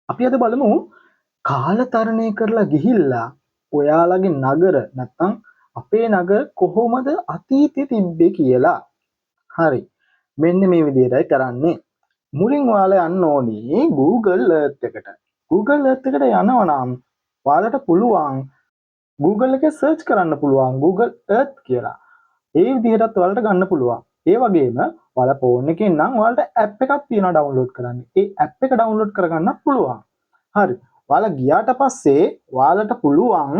අපි අද බලමු කාලතරණය කරලා ගිහිල්ලා ඔයාලගේ නගර නැත්තම් අපේ නගර කොහොමද අතීතේ තිබ්බේ කියලා. හරි. මෙන්න මේ විදිහටයි කරන්නේ. මුලින් ඔයාලා යන්න ඕනේ Google Earth එකට. Google Earth එකට යනවා නම් ඔයාලට පුළුවන් Google එකේ search කරන්න පුළුවන් Google Earth කියලා. ඒ විදිහටත් ඔයාලට ගන්න පුළුවන්. ඒ වගේම ඔයාලා ෆෝන් එකෙන් නම් ඔයාලට app එකක් තියෙනවා download කරන්න. ඒ app එක download කරගන්නත් පුළුවන්. හරි. ඔයාලා ගියාට පස්සේ ඔයාලට පුළුවන්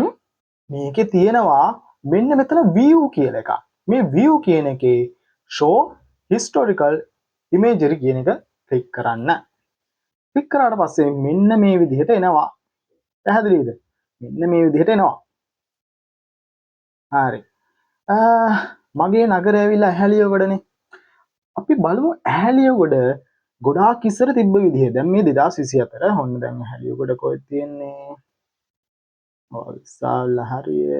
මේකේ තියෙනවා මෙන්න මෙතන view කියලා එකක්. මේ view කියන එකේ show historical imagery කියන එක ක්ලික් කරන්න. ක්ලික් කරාට පස්සේ මෙන්න මේ විදිහට එනවා. පැහැදිලිද? මෙන්න මේ විදිහට එනවා. හරි. මගේ නගරය ඇවිල්ලා ඇහැලියගොඩනේ. අපි බලමු ඇහැලියගොඩ ගොඩාක් ඉස්සර තිබ්බ විදිහ. දැන් මේ 2024 ඔන්න දැන් ඇහැලියගොඩ කොහෙද තියෙන්නේ? විශාල හරිය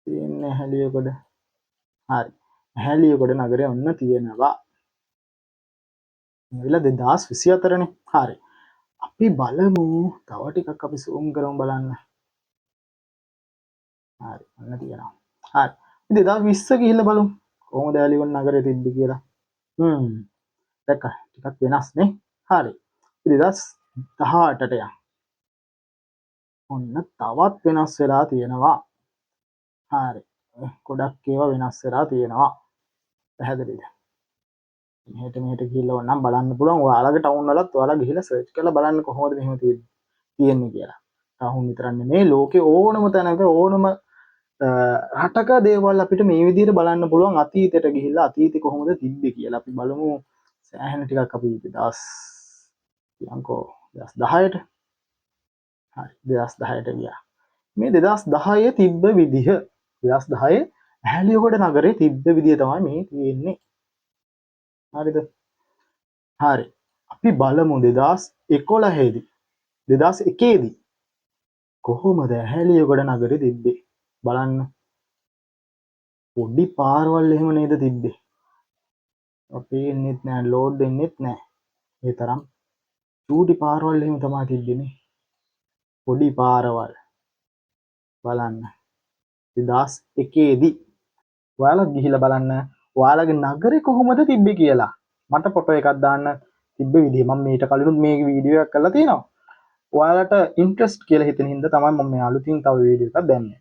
තියෙන්නේ ඇහැලියගොඩ. හරි. ඇහැලියගොඩ නගරය ඔන්න තියෙනවා. මේවිලා 2024 නේ. හරි. අපි බලමු තව ටිකක් අපි zoom කරමු බලන්න. හරි. ඔන්න තියෙනවා. හරි. 2020 ගිහිල්ලා බලමු. කොහොමද ඇහැලියගොඩ නගරය තිබ්බේ කියලා. දැක්ක ටිකක් වෙනස් නේ. හරි. 2018ට යන්න. ඔන්න තවත් වෙනස් වෙලා තියෙනවා. හරි. ගොඩක් ඒවා වෙනස් වෙලා තියෙනවා. පැහැදිලිද? මෙහෙට ගිහිල්ලා ඕනනම් බලන්න පුළුවන්. ඔයාලගේ ටවුන් වලත් ඔයාලා ගිහිල්ලා සර්ච් කරලා බලන්න කොහොමද මෙහෙම තියෙන්නේ කියලා. ටවුන් විතරක් නෙමෙයි ලෝකේ ඕනම තැනක ඕනම රටක දේවල් අපිට මේ විදිහට බලන්න පුළුවන්. අතීතයට ගිහිල්ලා අතීතේ කොහොමද තිබ්බේ කියලා අපි බලමු. සෑහෙන ටිකක් අපි 2010ට. හරි 2010ට ගියා. මේ 2010 තිබ්බ විදිහ 2010 ඇහැලියගොඩ නගරේ තිබ්බ විදිහ තමයි මේ තියෙන්නේ. හරිද? හරි. අපි බලමු 2011 දී 2001 දී කොහොමද ඇහැලියගොඩ නගරේ තිබ්බේ බලන්න. පොඩි පාරවල් එහෙම නේද තිබ්බේ. අපේ ඉන්නෙත් නෑ ලෝඩ් වෙන්නෙත් නෑ. ඒ තරම් චූටි පාරවල් එහෙම තමයි තිබ්බේ. පොඩි පාරවල් බලන්න 2001 දී ඔයාලා ගිහිල්ලා බලන්න ඔයාලගේ නගරේ කොහොමද තිබ්බේ කියලා. මට ෆොටෝ එකක් දාන්න තිබ්බ විදිහ මම මීට කලිනුත් මේ වීඩියෝ එකක් කරලා තියෙනවා. ඔයාලට ඉන්ට්‍රස්ට් කියලා හිතෙන හින්දා තමයි මම මේ අලුතින් තව වීඩියෝ එකක් දැම්මේ.